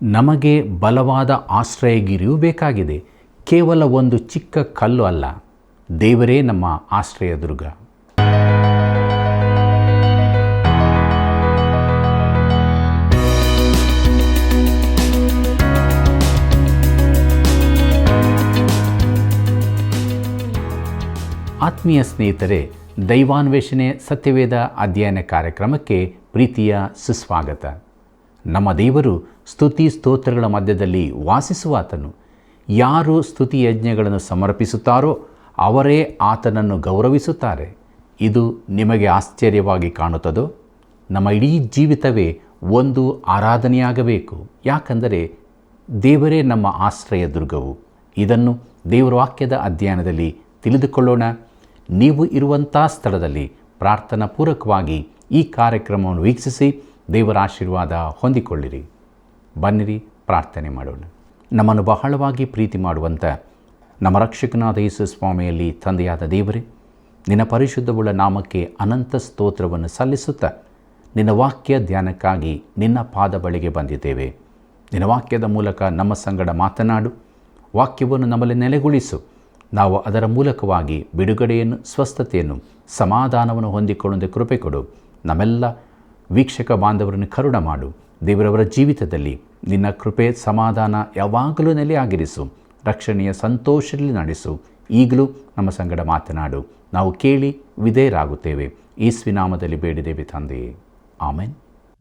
ನಮಗೆ ಬಲವಾದ ಆಶ್ರಯಗಿರಿಯೂ ಬೇಕಾಗಿದೆ. ಕೇವಲ ಒಂದು ಚಿಕ್ಕ ಕಲ್ಲು ಅಲ್ಲ, ದೇವರೇ ನಮ್ಮ ಆಶ್ರಯ ದುರ್ಗ. ಆತ್ಮೀಯ ಸ್ನೇಹಿತರೆ, ದೈವಾನ್ವೇಷಣೆ ಸತ್ಯವೇದ ಅಧ್ಯಯನ ಕಾರ್ಯಕ್ರಮಕ್ಕೆ ಪ್ರೀತಿಯ ಸುಸ್ವಾಗತ. ನಮ್ಮ ದೇವರು ಸ್ತುತಿ ಸ್ತೋತ್ರಗಳ ಮಧ್ಯದಲ್ಲಿ ವಾಸಿಸುವಾತನು. ಯಾರು ಸ್ತುತಿ ಯಜ್ಞಗಳನ್ನು ಸಮರ್ಪಿಸುತ್ತಾರೋ ಅವರೇ ಆತನನ್ನು ಗೌರವಿಸುತ್ತಾರೆ. ಇದು ನಿಮಗೆ ಆಶ್ಚರ್ಯವಾಗಿ ಕಾಣುತ್ತದೋ? ನಮ್ಮ ಇಡೀ ಜೀವಿತವೇ ಒಂದು ಆರಾಧನೆಯಾಗಬೇಕು. ಯಾಕಂದರೆ ದೇವರೇ ನಮ್ಮ ಆಶ್ರಯ ದುರ್ಗವು. ಇದನ್ನು ದೇವರ ವಾಕ್ಯದ ಅಧ್ಯಯನದಲ್ಲಿ ತಿಳಿದುಕೊಳ್ಳೋಣ. ನೀವು ಇರುವಂಥ ಸ್ಥಳದಲ್ಲಿ ಪ್ರಾರ್ಥನಾ ಪೂರ್ವಕವಾಗಿ ಈ ಕಾರ್ಯಕ್ರಮವನ್ನು ವೀಕ್ಷಿಸಿ ದೇವರ ಆಶೀರ್ವಾದ ಹೊಂದಿಕೊಳ್ಳಿರಿ. ಬನ್ನಿರಿ, ಪ್ರಾರ್ಥನೆ ಮಾಡೋಣ. ನಮ್ಮನ್ನು ಬಹಳವಾಗಿ ಪ್ರೀತಿ ಮಾಡುವಂಥ ನಮ್ಮ ರಕ್ಷಕನಾದ ಯೇಸು ಸ್ವಾಮಿಯಲ್ಲಿ ತಂದೆಯಾದ ದೇವರೇ, ನಿನ್ನ ಪರಿಶುದ್ಧವುಳ್ಳ ನಾಮಕ್ಕೆ ಅನಂತ ಸ್ತೋತ್ರವನ್ನು ಸಲ್ಲಿಸುತ್ತಾ ನಿನ್ನ ವಾಕ್ಯ ಧ್ಯಾನಕ್ಕಾಗಿ ನಿನ್ನ ಪಾದ ಬಳಿಗೆ ಬಂದಿದ್ದೇವೆ. ನಿನ್ನ ವಾಕ್ಯದ ಮೂಲಕ ನಮ್ಮ ಸಂಗಡ ಮಾತನಾಡು, ವಾಕ್ಯವನ್ನು ನಮ್ಮಲ್ಲಿ ನೆಲೆಗೊಳಿಸು. ನಾವು ಅದರ ಮೂಲಕವಾಗಿ ಬಿಡುಗಡೆಯನ್ನು, ಸ್ವಸ್ಥತೆಯನ್ನು, ಸಮಾಧಾನವನ್ನು ಹೊಂದಿಕೊಳ್ಳುವಂತೆ ಕೃಪೆ ಕೊಡು. ನಮ್ಮೆಲ್ಲ ವೀಕ್ಷಕ ಬಾಂಧವರನ್ನು ಕರುಣ ಮಾಡು. ದೇವರವರ ಜೀವಿತದಲ್ಲಿ ನಿನ್ನ ಕೃಪೆ ಸಮಾಧಾನ ಯಾವಾಗಲೂ ನೆಲೆಯಾಗಿರಿಸು. ರಕ್ಷಣೆಯ ಸಂತೋಷದಲ್ಲಿ ನಡೆಸು. ಈಗಲೂ ನಮ್ಮ ಸಂಗಡ ಮಾತನಾಡು. ನಾವು ಕೇಳಿ ವಿಧೇಯರಾಗುತ್ತೇವೆ. ಯೇಸುವಿನಾಮದಲ್ಲಿ ಬೇಡಿದ್ದೇವೆ ತಂದೆಯೇ, ಆಮೆನ್.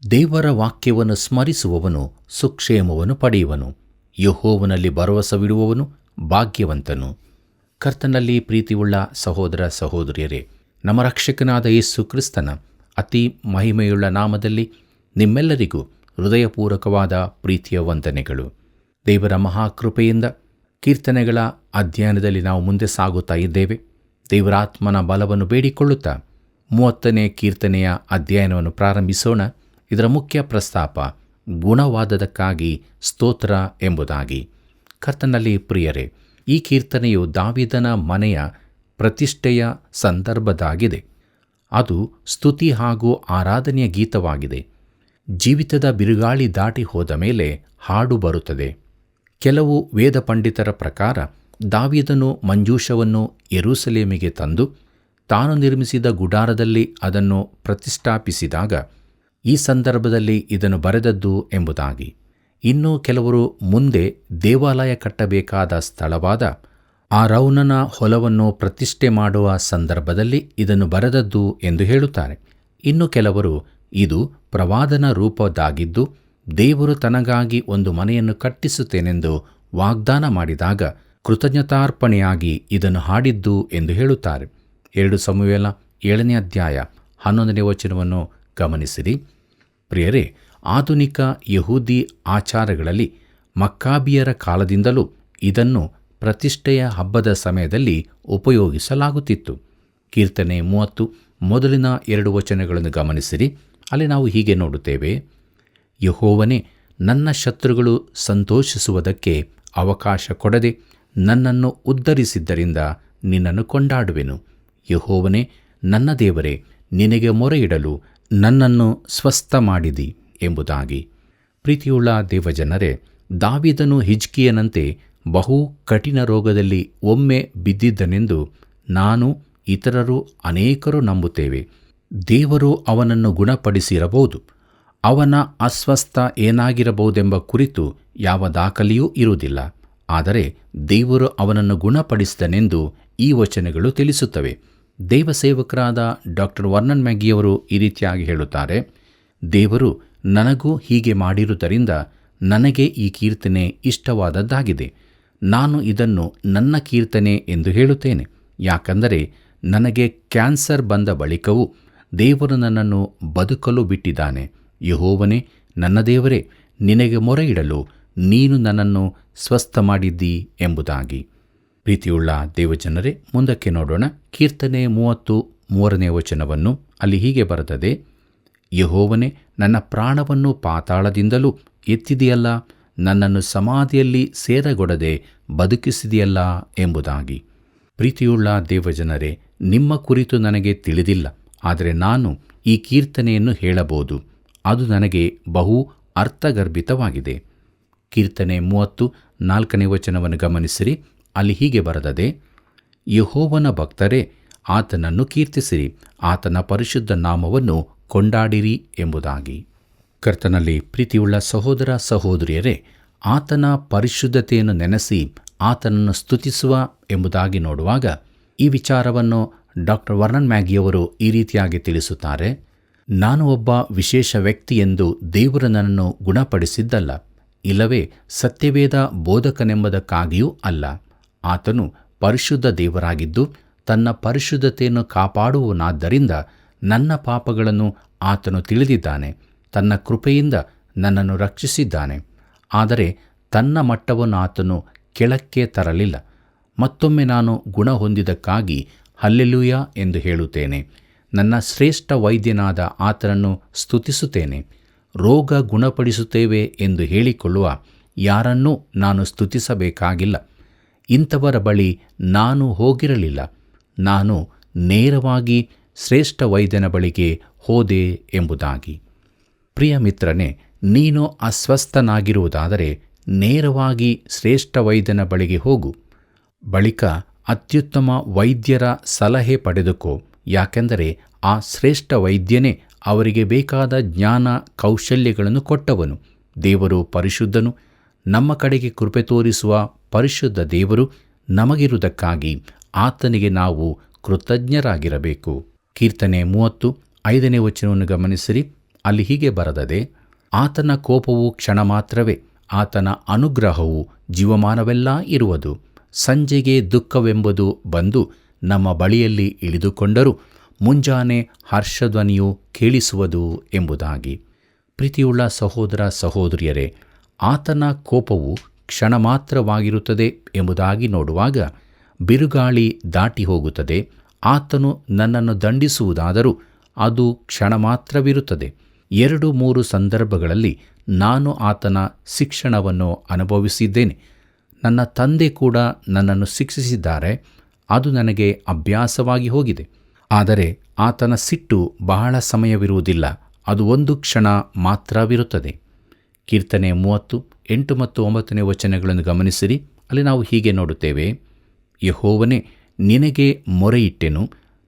ದೇವರ ವಾಕ್ಯವನ್ನು ಸ್ಮರಿಸುವವನು ಸುಕ್ಷೇಮವನ್ನು ಪಡೆಯುವನು. ಯೆಹೋವನಲ್ಲಿ ಭರವಸವಿಡುವವನು ಭಾಗ್ಯವಂತನು. ಕರ್ತನಲ್ಲಿ ಪ್ರೀತಿಯುಳ್ಳ ಸಹೋದರ ಸಹೋದರಿಯರೇ, ನಮ್ಮ ರಕ್ಷಕನಾದ ಯೇಸು ಕ್ರಿಸ್ತನ ಅತಿ ಮಹಿಮೆಯುಳ್ಳ ನಾಮದಲ್ಲಿ ನಿಮ್ಮೆಲ್ಲರಿಗೂ ಹೃದಯಪೂರ್ವಕವಾದ ಪ್ರೀತಿಯ ವಂದನೆಗಳು. ದೇವರ ಮಹಾಕೃಪೆಯಿಂದ ಕೀರ್ತನೆಗಳ ಅಧ್ಯಯನದಲ್ಲಿ ನಾವು ಮುಂದೆ ಸಾಗುತ್ತಾ ಇದ್ದೇವೆ. ದೇವರಾತ್ಮನ ಬಲವನ್ನು ಬೇಡಿಕೊಳ್ಳುತ್ತಾ 30ನೇ ಕೀರ್ತನೆಯ ಅಧ್ಯಯನವನ್ನು ಪ್ರಾರಂಭಿಸೋಣ. ಇದರ ಮುಖ್ಯ ಪ್ರಸ್ತಾಪ ಗುಣವಾದದಕ್ಕಾಗಿ ಸ್ತೋತ್ರ ಎಂಬುದಾಗಿ. ಕರ್ತನಲ್ಲಿ ಪ್ರಿಯರೇ, ಈ ಕೀರ್ತನೆಯು ದಾವೀದನ ಮನೆಯ ಪ್ರತಿಷ್ಠೆಯ ಸಂದರ್ಭದಾಗಿದೆ. ಅದು ಸ್ತುತಿ ಹಾಗೂ ಆರಾಧನೆಯ ಗೀತವಾಗಿದೆ. ಜೀವಿತದ ಬಿರುಗಾಳಿ ದಾಟಿ ಹೋದ ಮೇಲೆ ಹಾಡು ಬರುತ್ತದೆ. ಕೆಲವು ವೇದ ಪಂಡಿತರ ಪ್ರಕಾರ ದಾವೀದನು ಮಂಜೂಷವನ್ನು ಯೆರೂಸಲೇಮಿಗೆ ತಂದು ತಾನು ನಿರ್ಮಿಸಿದ ಗುಡಾರದಲ್ಲಿ ಅದನ್ನು ಪ್ರತಿಷ್ಠಾಪಿಸಿದಾಗ ಈ ಸಂದರ್ಭದಲ್ಲಿ ಇದನ್ನು ಬರೆದದ್ದು ಎಂಬುದಾಗಿ. ಇನ್ನು ಕೆಲವರು ಮುಂದೆ ದೇವಾಲಯ ಕಟ್ಟಬೇಕಾದ ಸ್ಥಳವಾದ ಅರೌನನ ಹೊಲವನ್ನು ಪ್ರತಿಷ್ಠೆ ಮಾಡುವ ಸಂದರ್ಭದಲ್ಲಿ ಇದನ್ನು ಬರೆದದ್ದು ಎಂದು ಹೇಳುತ್ತಾರೆ. ಇನ್ನು ಕೆಲವರು ಇದು ಪ್ರವಾದನ ರೂಪದಾಗಿದ್ದು ದೇವರು ತನಗಾಗಿ ಒಂದು ಮನೆಯನ್ನು ಕಟ್ಟಿಸುತ್ತೇನೆಂದು ವಾಗ್ದಾನ ಮಾಡಿದಾಗ ಕೃತಜ್ಞತಾರ್ಪಣೆಯಾಗಿ ಇದನ್ನು ಹಾಡಿದ್ದು ಎಂದು ಹೇಳುತ್ತಾರೆ. 2 ಸಮುವೇಲ 7ನೇ ಅಧ್ಯಾಯ 11ನೇ ವಚನವನ್ನು ಗಮನಿಸಿರಿ. ಪ್ರಿಯರೇ, ಆಧುನಿಕ ಯಹೂದಿ ಆಚಾರಗಳಲ್ಲಿ ಮಕ್ಕಾಬಿಯರ ಕಾಲದಿಂದಲೂ ಇದನ್ನು ಪ್ರತಿಷ್ಠೆಯ ಹಬ್ಬದ ಸಮಯದಲ್ಲಿ ಉಪಯೋಗಿಸಲಾಗುತ್ತಿತ್ತು. ಕೀರ್ತನೆ 30 ಮೊದಲಿನ 2 ವಚನಗಳನ್ನು ಗಮನಿಸಿರಿ. ಅಲ್ಲಿ ನಾವು ಹೀಗೆ ನೋಡುತ್ತೇವೆ: ಯೆಹೋವನೇ, ನನ್ನ ಶತ್ರುಗಳು ಸಂತೋಷಿಸುವುದಕ್ಕೆ ಅವಕಾಶ ಕೊಡದೆ ನನ್ನನ್ನು ಉದ್ಧರಿಸಿದ್ದರಿಂದ ನಿನ್ನನ್ನು ಕೊಂಡಾಡುವೆನು. ಯೆಹೋವನೇ, ನನ್ನ ದೇವರೇ, ನಿನಗೆ ಮೊರೆಯಿಡಲು ನನ್ನನ್ನು ಸ್ವಸ್ಥ ಮಾಡಿದಿ ಎಂಬುದಾಗಿ. ಪ್ರೀತಿಯುಳ್ಳ ದೇವಜನರೇ, ದಾವೀದನು ಹಿಜ್ಕೀಯನಂತೆ ಬಹು ಕಠಿಣ ರೋಗದಲ್ಲಿ ಒಮ್ಮೆ ಬಿದ್ದಿದ್ದನೆಂದು ನಾನು, ಇತರರು ಅನೇಕರು ನಂಬುತ್ತೇವೆ. ದೇವರು ಅವನನ್ನು ಗುಣಪಡಿಸಿರಬಹುದು. ಅವನ ಅಸ್ವಸ್ಥ ಏನಾಗಿರಬಹುದೆಂಬ ಕುರಿತು ಯಾವ ದಾಖಲೆಯೂ ಇರುವುದಿಲ್ಲ. ಆದರೆ ದೇವರು ಅವನನ್ನು ಗುಣಪಡಿಸಿದನೆಂದು ಈ ವಚನಗಳು ತಿಳಿಸುತ್ತವೆ. ದೈವಸೇವಕರಾದ ಡಾಕ್ಟರ್ ವರ್ನನ್ ಮ್ಯಾಗಿಯವರು ಈ ರೀತಿಯಾಗಿ ಹೇಳುತ್ತಾರೆ: ದೇವರು ನನಗೂ ಹೀಗೆ ಮಾಡಿರುವುದರಿಂದ ನನಗೆ ಈ ಕೀರ್ತನೆ ಇಷ್ಟವಾದದ್ದಾಗಿದೆ. ನಾನು ಇದನ್ನು ನನ್ನ ಕೀರ್ತನೆ ಎಂದು ಹೇಳುತ್ತೇನೆ. ಯಾಕಂದರೆ ನನಗೆ ಕ್ಯಾನ್ಸರ್ ಬಂದ ಬಳಿಕವೂ ದೇವರು ನನ್ನನ್ನು ಬದುಕಲು ಬಿಟ್ಟಿದ್ದಾನೆ. ಯೆಹೋವನೇ, ನನ್ನ ದೇವರೇ, ನಿನಗೆ ಮೊರೆಯಿಡಲು ನೀನು ನನ್ನನ್ನು ಸ್ವಸ್ಥ ಮಾಡಿದ್ದಿ ಎಂಬುದಾಗಿ. ಪ್ರೀತಿಯುಳ್ಳ ದೇವಜನರೇ, ಮುಂದಕ್ಕೆ ನೋಡೋಣ. ಕೀರ್ತನೆ 33ನೇ ವಚನವನ್ನು ಅಲ್ಲಿ ಹೀಗೆ ಬರೆದದೆ: ಯೆಹೋವನೇ, ನನ್ನ ಪ್ರಾಣವನ್ನು ಪಾತಾಳದಿಂದಲೂ ಎತ್ತಿದೆಯಲ್ಲ, ನನ್ನನ್ನು ಸಮಾಧಿಯಲ್ಲಿ ಸೇರಗೊಡದೆ ಬದುಕಿಸಿದೆಯಲ್ಲ ಎಂಬುದಾಗಿ. ಪ್ರೀತಿಯುಳ್ಳ ದೇವಜನರೇ, ನಿಮ್ಮ ಕುರಿತು ನನಗೆ ತಿಳಿದಿಲ್ಲ, ಆದರೆ ನಾನು ಈ ಕೀರ್ತನೆಯನ್ನು ಹೇಳಬಹುದು. ಅದು ನನಗೆ ಬಹು ಅರ್ಥಗರ್ಭಿತವಾಗಿದೆ. ಕೀರ್ತನೆ 30:4 ಗಮನಿಸಿರಿ. ಅಲ್ಲಿ ಹೀಗೆ ಬರೆದದೆ, ಯೆಹೋವನ ಭಕ್ತರೇ ಆತನನ್ನು ಕೀರ್ತಿಸಿರಿ, ಆತನ ಪರಿಶುದ್ಧ ನಾಮವನ್ನು ಕೊಂಡಾಡಿರಿ ಎಂಬುದಾಗಿ. ಕರ್ತನಲ್ಲಿ ಪ್ರೀತಿಯುಳ್ಳ ಸಹೋದರ ಸಹೋದರಿಯರೇ, ಆತನ ಪರಿಶುದ್ಧತೆಯನ್ನು ನೆನೆಸಿ ಆತನನ್ನು ಸ್ತುತಿಸುವ ಎಂಬುದಾಗಿ ನೋಡುವಾಗ ಈ ವಿಚಾರವನ್ನು ಡಾಕ್ಟರ್ ವರ್ನನ್ ಮ್ಯಾಗಿಯವರು ಈ ರೀತಿಯಾಗಿ ತಿಳಿಸುತ್ತಾರೆ. ನಾನು ಒಬ್ಬ ವಿಶೇಷ ವ್ಯಕ್ತಿ ಎಂದು ದೇವರು ನನ್ನನ್ನು ಗುಣಪಡಿಸಿದ್ದಲ್ಲ, ಇಲ್ಲವೇ ಸತ್ಯವೇದ ಬೋಧಕನೆಂಬುದಕ್ಕಾಗಿಯೂ ಅಲ್ಲ. ಆತನು ಪರಿಶುದ್ಧ ದೇವರಾಗಿದ್ದು ತನ್ನ ಪರಿಶುದ್ಧತೆಯನ್ನು ಕಾಪಾಡುವನಾದ್ದರಿಂದ ನನ್ನ ಪಾಪಗಳನ್ನು ಆತನು ತಿಳಿದಿದ್ದಾನೆ. ತನ್ನ ಕೃಪೆಯಿಂದ ನನ್ನನ್ನು ರಕ್ಷಿಸಿದ್ದಾನೆ. ಆದರೆ ತನ್ನ ಮಟ್ಟವನ್ನು ಆತನು ಕೆಳಕ್ಕೆ ತರಲಿಲ್ಲ. ಮತ್ತೊಮ್ಮೆ ನಾನು ಗುಣ ಹೊಂದಿದ್ದಕ್ಕಾಗಿ ಹಲ್ಲೆಲೂಯ ಎಂದು ಹೇಳುತ್ತೇನೆ. ನನ್ನ ಶ್ರೇಷ್ಠ ವೈದ್ಯನಾದ ಆತನನ್ನು ಸ್ತುತಿಸುತ್ತೇನೆ. ರೋಗ ಗುಣಪಡಿಸುತ್ತೇವೆ ಎಂದು ಹೇಳಿಕೊಳ್ಳುವ ಯಾರನ್ನೂ ನಾನು ಸ್ತುತಿಸಬೇಕಾಗಿಲ್ಲ. ಇಂಥವರ ಬಳಿ ನಾನು ಹೋಗಿರಲಿಲ್ಲ. ನಾನು ನೇರವಾಗಿ ಶ್ರೇಷ್ಠ ವೈದ್ಯನ ಬಳಿಗೆ ಹೋದೆ ಎಂಬುದಾಗಿ. ಪ್ರಿಯ ಮಿತ್ರನೇ, ನೀನು ಅಸ್ವಸ್ಥನಾಗಿರುವುದಾದರೆ ನೇರವಾಗಿ ಶ್ರೇಷ್ಠ ವೈದ್ಯನ ಬಳಿಗೆ ಹೋಗು. ಬಳಿಕ ಅತ್ಯುತ್ತಮ ವೈದ್ಯರ ಸಲಹೆ ಪಡೆದುಕೋ. ಯಾಕೆಂದರೆ ಆ ಶ್ರೇಷ್ಠ ವೈದ್ಯನೇ ಅವರಿಗೆ ಬೇಕಾದ ಜ್ಞಾನ ಕೌಶಲ್ಯಗಳನ್ನು ಕೊಟ್ಟವನು. ದೇವರು ಪರಿಶುದ್ಧನು. ನಮ್ಮ ಕಡೆಗೆ ಕೃಪೆ ತೋರಿಸುವ ಪರಿಶುದ್ಧ ದೇವರು ನಮಗಿರುವುದಕ್ಕಾಗಿ ಆತನಿಗೆ ನಾವು ಕೃತಜ್ಞರಾಗಿರಬೇಕು. ಕೀರ್ತನೆ 30:5 ಗಮನಿಸಿರಿ. ಅಲ್ಲಿ ಹೀಗೆ ಬರೆದದೆ, ಆತನ ಕೋಪವು ಕ್ಷಣ ಮಾತ್ರವೇ, ಆತನ ಅನುಗ್ರಹವು ಜೀವಮಾನವೆಲ್ಲ ಇರುವುದು. ಸಂಜೆಗೆ ದುಃಖವೆಂಬುದು ಬಂದು ನಮ್ಮ ಬಳಿಯಲ್ಲಿ ಇಳಿದುಕೊಂಡರೂ ಮುಂಜಾನೆ ಹರ್ಷಧ್ವನಿಯು ಕೇಳಿಸುವುದು ಎಂಬುದಾಗಿ. ಪ್ರೀತಿಯುಳ್ಳ ಸಹೋದರ ಸಹೋದರಿಯರೇ, ಆತನ ಕೋಪವು ಕ್ಷಣ ಮಾತ್ರವಾಗಿರುತ್ತದೆ ಎಂಬುದಾಗಿ ನೋಡುವಾಗ ಬಿರುಗಾಳಿ ದಾಟಿ ಹೋಗುತ್ತದೆ. ಆತನು ನನ್ನನ್ನು ದಂಡಿಸುವುದಾದರೂ ಅದು ಕ್ಷಣ ಮಾತ್ರವಿರುತ್ತದೆ. 2-3 ಸಂದರ್ಭಗಳಲ್ಲಿ ನಾನು ಆತನ ಶಿಕ್ಷಣವನ್ನು ಅನುಭವಿಸಿದ್ದೇನೆ. ನನ್ನ ತಂದೆ ಕೂಡ ನನ್ನನ್ನು ಶಿಕ್ಷಿಸಿದ್ದಾರೆ. ಅದು ನನಗೆ ಅಭ್ಯಾಸವಾಗಿ ಹೋಗಿದೆ. ಆದರೆ ಆತನ ಸಿಟ್ಟು ಬಹಳ ಸಮಯವಿರುವುದಿಲ್ಲ. ಅದು ಒಂದು ಕ್ಷಣ ಮಾತ್ರವಿರುತ್ತದೆ. ಕೀರ್ತನೆ 30:8 ಮತ್ತು 9 ಗಮನಿಸಿರಿ. ಅಲ್ಲಿ ನಾವು ಹೀಗೆ ನೋಡುತ್ತೇವೆ, ಯೆಹೋವನೇ, ನಿನಗೆ ಮೊರೆಯಿಟ್ಟೆನು,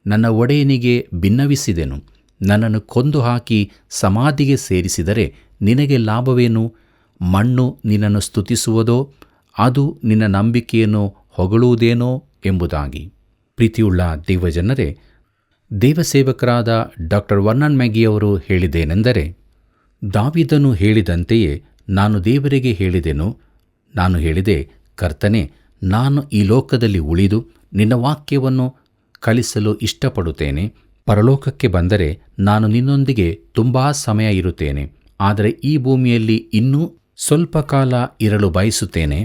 ನನ್ನ ಒಡೆಯನಿಗೆ ಬಿನ್ನವಿಸಿದೆನು. ನನ್ನನ್ನು ಕೊಂದು ಹಾಕಿ ಸಮಾಧಿಗೆ ಸೇರಿಸಿದರೆ ನಿನಗೆ ಲಾಭವೇನು? ಮಣ್ಣು ನಿನ್ನನ್ನು ಸ್ತುತಿಸುವುದೋ? ಅದು ನಿನ್ನ ನಂಬಿಕೆಯನ್ನು ಹೊಗಳುವುದೇನೋ ಎಂಬುದಾಗಿ. ಪ್ರೀತಿಯುಳ್ಳ ದೇವಜನರೇ, ದೇವಸೇವಕರಾದ ಡಾಕ್ಟರ್ ವರ್ನನ್ ಮ್ಯಾಗಿಯವರು ಹೇಳಿದ್ದೇನೆಂದರೆ, ದಾವೀದನು ಹೇಳಿದಂತೆಯೇ ನಾನು ದೇವರಿಗೆ ಹೇಳಿದೆನು. ನಾನು ಹೇಳಿದೆ, ಕರ್ತನೇ, ನಾನು ಈ ಲೋಕದಲ್ಲಿ ಉಳಿದು ನಿನ್ನ ವಾಕ್ಯವನ್ನು ಕಲಿಸಲು ಇಷ್ಟಪಡುತ್ತೇನೆ. ಪರಲೋಕಕ್ಕೆ ಬಂದರೆ ನಾನು ನಿನ್ನೊಂದಿಗೆ ತುಂಬಾ ಸಮಯ ಇರುತ್ತೇನೆ. ಆದರೆ ಈ ಭೂಮಿಯಲ್ಲಿ ಇನ್ನೂ ಸ್ವಲ್ಪ ಕಾಲ ಇರಲು ಬಯಸುತ್ತೇನೆ.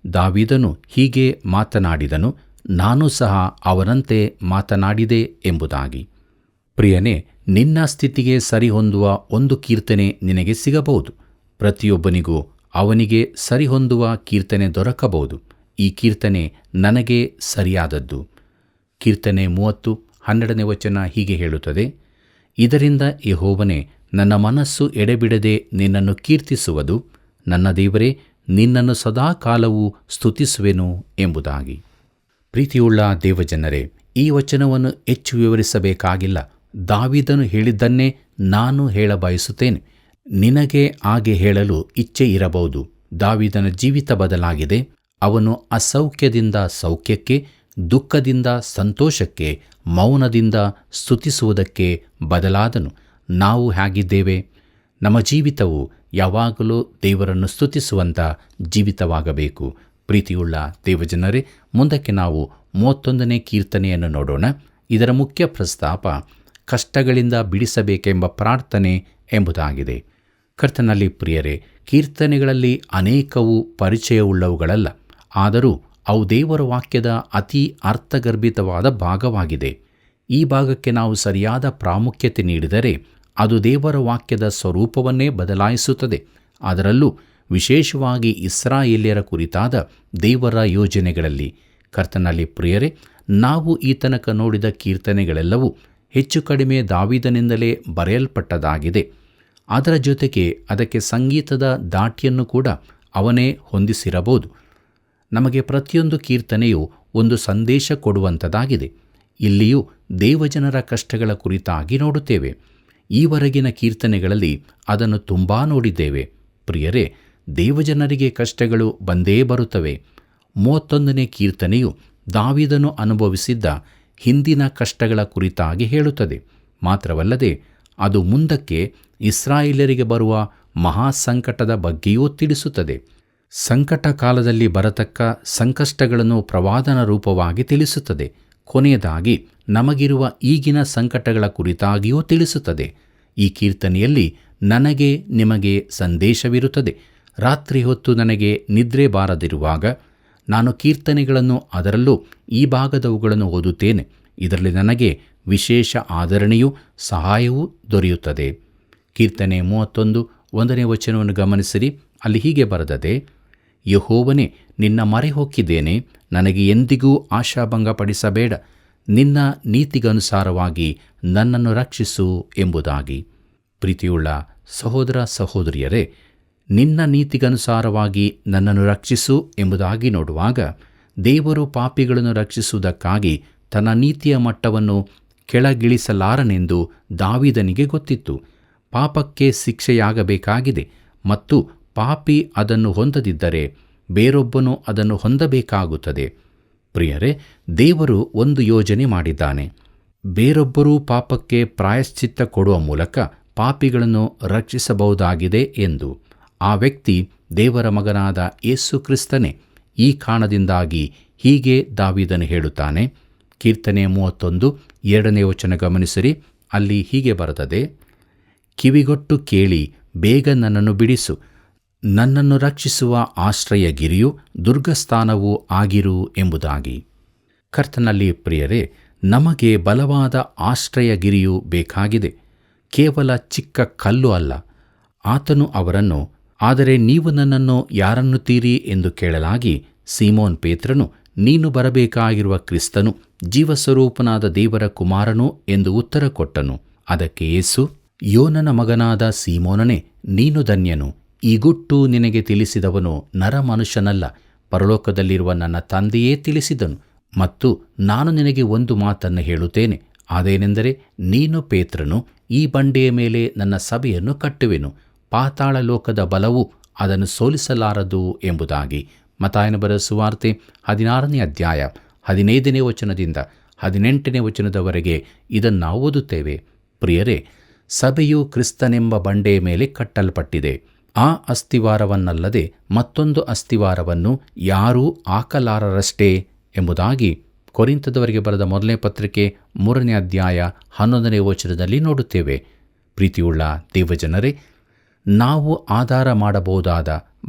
ದಾವೀದನು ಹೀಗೆ ಮಾತನಾಡಿದನು, ನಾನು ಸಹ ಅವನಂತೆ ಮಾತನಾಡಿದೆ ಎಂಬುದಾಗಿ. ಪ್ರಿಯನೇ, ನಿನ್ನ ಸ್ಥಿತಿಗೆ ಸರಿಹೊಂದುವ ಒಂದು ಕೀರ್ತನೆ ನಿನಗೆ ಸಿಗಬಹುದು. ಪ್ರತಿಯೊಬ್ಬನಿಗೂ ಅವನಿಗೆ ಸರಿಹೊಂದುವ ಕೀರ್ತನೆ ದೊರಕಬಹುದು. ಈ ಕೀರ್ತನೆ ನನಗೆ ಸರಿಯಾದದ್ದು. ಕೀರ್ತನೆ 30:12 ಹೀಗೆ ಹೇಳುತ್ತದೆ, ಇದರಿಂದ ಯೆಹೋವನೇ, ನನ್ನ ಮನಸ್ಸು ಎಡೆಬಿಡದೆ ನಿನ್ನನ್ನು ಕೀರ್ತಿಸುವುದು. ನನ್ನ ದೇವರೇ, ನಿನ್ನನ್ನು ಸದಾಕಾಲವೂ ಸ್ತುತಿಸುವೆನು ಎಂಬುದಾಗಿ. ಪ್ರೀತಿಯುಳ್ಳ ದೇವಜನರೇ, ಈ ವಚನವನ್ನು ಹೆಚ್ಚು ವಿವರಿಸಬೇಕಾಗಿಲ್ಲ. ದಾವೀದನು ಹೇಳಿದ್ದನ್ನೇ ನಾನು ಹೇಳಬಯಸುತ್ತೇನೆ. ನಿನಗೆ ಹಾಗೆ ಹೇಳಲು ಇಚ್ಛೆ ಇರಬಹುದು. ದಾವೀದನ ಜೀವಿತ ಬದಲಾಗಿದೆ. ಅವನು ಅಸೌಖ್ಯದಿಂದ ಸೌಖ್ಯಕ್ಕೆ, ದುಃಖದಿಂದ ಸಂತೋಷಕ್ಕೆ, ಮೌನದಿಂದ ಸ್ತುತಿಸುವುದಕ್ಕೆ ಬದಲಾದನು. ನಾವು ಹೇಗಿದ್ದೇವೆ? ನಮ್ಮ ಜೀವಿತವು ಯಾವಾಗಲೂ ದೇವರನ್ನು ಸ್ತುತಿಸುವಂಥ ಜೀವಿತವಾಗಬೇಕು. ಪ್ರೀತಿಯುಳ್ಳ ದೇವಜನರೇ, ಮುಂದಕ್ಕೆ ನಾವು 31ನೇ ಕೀರ್ತನೆಯನ್ನು ನೋಡೋಣ. ಇದರ ಮುಖ್ಯ ಪ್ರಸ್ತಾಪ ಕಷ್ಟಗಳಿಂದ ಬಿಡಿಸಬೇಕೆಂಬ ಪ್ರಾರ್ಥನೆ ಎಂಬುದಾಗಿದೆ. ಕರ್ತನಲ್ಲಿ ಪ್ರಿಯರೇ, ಕೀರ್ತನೆಗಳಲ್ಲಿ ಅನೇಕವು ಪರಿಚಯವುಳ್ಳವುಗಳಲ್ಲ. ಆದರೂ ಅವು ದೇವರ ವಾಕ್ಯದ ಅತಿ ಅರ್ಥಗರ್ಭಿತವಾದ ಭಾಗವಾಗಿದೆ. ಈ ಭಾಗಕ್ಕೆ ನಾವು ಸರಿಯಾದ ಪ್ರಾಮುಖ್ಯತೆ ನೀಡಿದರೆ ಅದು ದೇವರ ವಾಕ್ಯದ ಸ್ವರೂಪವನ್ನೇ ಬದಲಾಯಿಸುತ್ತದೆ. ಅದರಲ್ಲೂ ವಿಶೇಷವಾಗಿ ಇಸ್ರಾಯೇಲ್ಯರ ಕುರಿತಾದ ದೇವರ ಯೋಜನೆಗಳಲ್ಲಿ. ಕರ್ತನಲ್ಲಿ ಪ್ರಿಯರೇ, ನಾವು ಈ ತನಕ ನೋಡಿದ ಕೀರ್ತನೆಗಳೆಲ್ಲವೂ ಹೆಚ್ಚು ಕಡಿಮೆ ದಾವೀದನಿಂದಲೇ ಬರೆಯಲ್ಪಟ್ಟದಾಗಿದೆ. ಅದರ ಜೊತೆಗೆ ಅದಕ್ಕೆ ಸಂಗೀತದ ದಾಟಿಯನ್ನು ಕೂಡ ಅವನೇ ಹೊಂದಿಸಿರಬಹುದು. ನಮಗೆ ಪ್ರತಿಯೊಂದು ಕೀರ್ತನೆಯು ಒಂದು ಸಂದೇಶ ಕೊಡುವಂಥದ್ದಾಗಿದೆ. ಇಲ್ಲಿಯೂ ದೇವಜನರ ಕಷ್ಟಗಳ ಕುರಿತಾಗಿ ನೋಡುತ್ತೇವೆ. ಈವರೆಗಿನ ಕೀರ್ತನೆಗಳಲ್ಲಿ ಅದನ್ನು ತುಂಬಾ ನೋಡಿದ್ದೇವೆ. ಪ್ರಿಯರೇ, ದೇವಜನರಿಗೆ ಕಷ್ಟಗಳು ಬಂದೇ ಬರುತ್ತವೆ. 31ನೇ ಕೀರ್ತನೆಯು ದಾವೀದನು ಅನುಭವಿಸಿದ್ದ ಹಿಂದಿನ ಕಷ್ಟಗಳ ಕುರಿತಾಗಿ ಹೇಳುತ್ತದೆ. ಮಾತ್ರವಲ್ಲದೆ ಅದು ಮುಂದಕ್ಕೆ ಇಸ್ರಾಯೇಲರಿಗೆ ಬರುವ ಮಹಾಸಂಕಟದ ಬಗ್ಗೆಯೂ ತಿಳಿಸುತ್ತದೆ. ಸಂಕಟ ಕಾಲದಲ್ಲಿ ಬರತಕ್ಕ ಸಂಕಷ್ಟಗಳನ್ನು ಪ್ರವಾದನ ರೂಪವಾಗಿ ತಿಳಿಸುತ್ತದೆ. ಕೊನೆಯದಾಗಿ ನಮಗಿರುವ ಈಗಿನ ಸಂಕಟಗಳ ಕುರಿತಾಗಿಯೂ ತಿಳಿಸುತ್ತದೆ. ಈ ಕೀರ್ತನೆಯಲ್ಲಿ ನನಗೆ ನಿಮಗೆ ಸಂದೇಶವಿರುತ್ತದೆ. ರಾತ್ರಿ ಹೊತ್ತು ನನಗೆ ನಿದ್ರೆ ಬಾರದಿರುವಾಗ ನಾನು ಕೀರ್ತನೆಗಳನ್ನು, ಅದರಲ್ಲೂ ಈ ಭಾಗದವುಗಳನ್ನು ಓದುತ್ತೇನೆ. ಇದರಲ್ಲಿ ನನಗೆ ವಿಶೇಷ ಆದರಣೆಯೂ ಸಹಾಯವೂ ದೊರೆಯುತ್ತದೆ. ಕೀರ್ತನೆ 31 1ನೇ ವಚನವನ್ನು ಗಮನಿಸಿರಿ. ಅಲ್ಲಿ ಹೀಗೆ ಬರೆದದೆ, ಯೆಹೋವನೇ, ನಿನ್ನ ಮೊರೆ ಹೊಕ್ಕಿದ್ದೇನೆ, ನನಗೆ ಎಂದಿಗೂ ಆಶಾಭಂಗಪಡಿಸಬೇಡ, ನಿನ್ನ ನೀತಿಗನುಸಾರವಾಗಿ ನನ್ನನ್ನು ರಕ್ಷಿಸು ಎಂಬುದಾಗಿ. ಪ್ರೀತಿಯುಳ್ಳ ಸಹೋದರ ಸಹೋದರಿಯರೇ, ನಿನ್ನ ನೀತಿಗನುಸಾರವಾಗಿ ನನ್ನನ್ನು ರಕ್ಷಿಸು ಎಂಬುದಾಗಿ ನೋಡುವಾಗ, ದೇವರು ಪಾಪಿಗಳನ್ನು ರಕ್ಷಿಸುವುದಕ್ಕಾಗಿ ತನ್ನ ನೀತಿಯ ಮಟ್ಟವನ್ನು ಕೆಳಗಿಳಿಸಲಾರನೆಂದು ದಾವೀದನಿಗೆ ಗೊತ್ತಿತ್ತು. ಪಾಪಕ್ಕೆ ಶಿಕ್ಷೆಯಾಗಬೇಕಾಗಿದೆ ಮತ್ತು ಪಾಪಿ ಅದನ್ನು ಹೊಂದದಿದ್ದರೆ ಬೇರೊಬ್ಬನು ಅದನ್ನು ಹೊಂದಬೇಕಾಗುತ್ತದೆ. ಪ್ರಿಯರೇ, ದೇವರು ಒಂದು ಯೋಜನೆ ಮಾಡಿದ್ದಾನೆ. ಬೇರೊಬ್ಬರೂ ಪಾಪಕ್ಕೆ ಪ್ರಾಯಶ್ಚಿತ್ತ ಕೊಡುವ ಮೂಲಕ ಪಾಪಿಗಳನ್ನು ರಕ್ಷಿಸಬಹುದಾಗಿದೆ ಎಂದು. ಆ ವ್ಯಕ್ತಿ ದೇವರ ಮಗನಾದ ಯೇಸು ಕ್ರಿಸ್ತನೇ. ಈ ಕಾರಣದಿಂದಾಗಿ ಹೀಗೆ ದಾವೀದನು ಹೇಳುತ್ತಾನೆ. ಕೀರ್ತನೆ 31 2ನೇ ವಚನ ಗಮನಿಸಿರಿ. ಅಲ್ಲಿ ಹೀಗೆ ಬರೆದದೆ, ಕಿವಿಗೊಟ್ಟು ಕೇಳಿ ಬೇಗ ನನ್ನನ್ನು ಬಿಡಿಸು, ನನ್ನನ್ನು ರಕ್ಷಿಸುವ ಆಶ್ರಯಗಿರಿಯು ದುರ್ಗಸ್ಥಾನವೂ ಆಗಿರು ಎಂಬುದಾಗಿ. ಕರ್ತನಲ್ಲಿ ಪ್ರಿಯರೇ, ನಮಗೆ ಬಲವಾದ ಆಶ್ರಯಗಿರಿಯು ಬೇಕಾಗಿದೆ. ಕೇವಲ ಚಿಕ್ಕ ಕಲ್ಲು ಅಲ್ಲ. ಆತನು ಅವರನ್ನು, ಆದರೆ ನೀವು ನನ್ನನ್ನು ಯಾರನ್ನುತ್ತೀರಿ ಎಂದು ಕೇಳಲಾಗಿ, ಸೀಮೋನ್ ಪೇತ್ರನು, ನೀನು ಬರಬೇಕಾಗಿರುವ ಕ್ರಿಸ್ತನು, ಜೀವಸ್ವರೂಪನಾದ ದೇವರ ಕುಮಾರನು ಎಂದು ಉತ್ತರ ಕೊಟ್ಟನು. ಅದಕ್ಕೆ ಯೇಸು, ಯೋನನ ಮಗನಾದ ಸೀಮೋನನೇ, ನೀನು ಧನ್ಯನು. ಈ ಗುಟ್ಟು ನಿನಗೆ ತಿಳಿಸಿದವನು ನರಮನುಷ್ಯನಲ್ಲ, ಪರಲೋಕದಲ್ಲಿರುವ ನನ್ನ ತಂದೆಯೇ ತಿಳಿಸಿದನು. ಮತ್ತು ನಾನು ನಿನಗೆ ಒಂದು ಮಾತನ್ನು ಹೇಳುತ್ತೇನೆ, ಅದೇನೆಂದರೆ, ನೀನು ಪೇತ್ರನು, ಈ ಬಂಡೆಯ ಮೇಲೆ ನನ್ನ ಸಭೆಯನ್ನು ಕಟ್ಟುವೆನು, ಪಾತಾಳ ಲೋಕದ ಬಲವು ಅದನ್ನು ಸೋಲಿಸಲಾರದು ಎಂಬುದಾಗಿ. ಮತ್ತಾಯನ ಬರೆದ ಸುವಾರ್ತೆ 16ನೇ ಅಧ್ಯಾಯ 15ನೇ ವಚನದಿಂದ 18ನೇ ವಚನದವರೆಗೆ ಇದನ್ನು ನಾವು ಓದುತ್ತೇವೆ. ಪ್ರಿಯರೇ, ಸಭೆಯು ಕ್ರಿಸ್ತನೆಂಬ ಬಂಡೆಯ ಮೇಲೆ ಕಟ್ಟಲ್ಪಟ್ಟಿದೆ. ಆ ಅಸ್ತಿವಾರವನ್ನಲ್ಲದೆ ಮತ್ತೊಂದು ಅಸ್ತಿವಾರವನ್ನು ಯಾರೂ ಹಾಕಲಾರರಷ್ಟೇ ಎಂಬುದಾಗಿ ಕೊರಿಂಥದವರಿಗೆ ಬರೆದ 1ನೇ ಪತ್ರಿಕೆ 3ನೇ ಅಧ್ಯಾಯ 11ನೇ ವಚನದಲ್ಲಿ ನೋಡುತ್ತೇವೆ. ಪ್ರೀತಿಯುಳ್ಳ ದೇವಜನರೇ, ನಾವು ಆಧಾರ ಮಾಡಬಹುದಾದ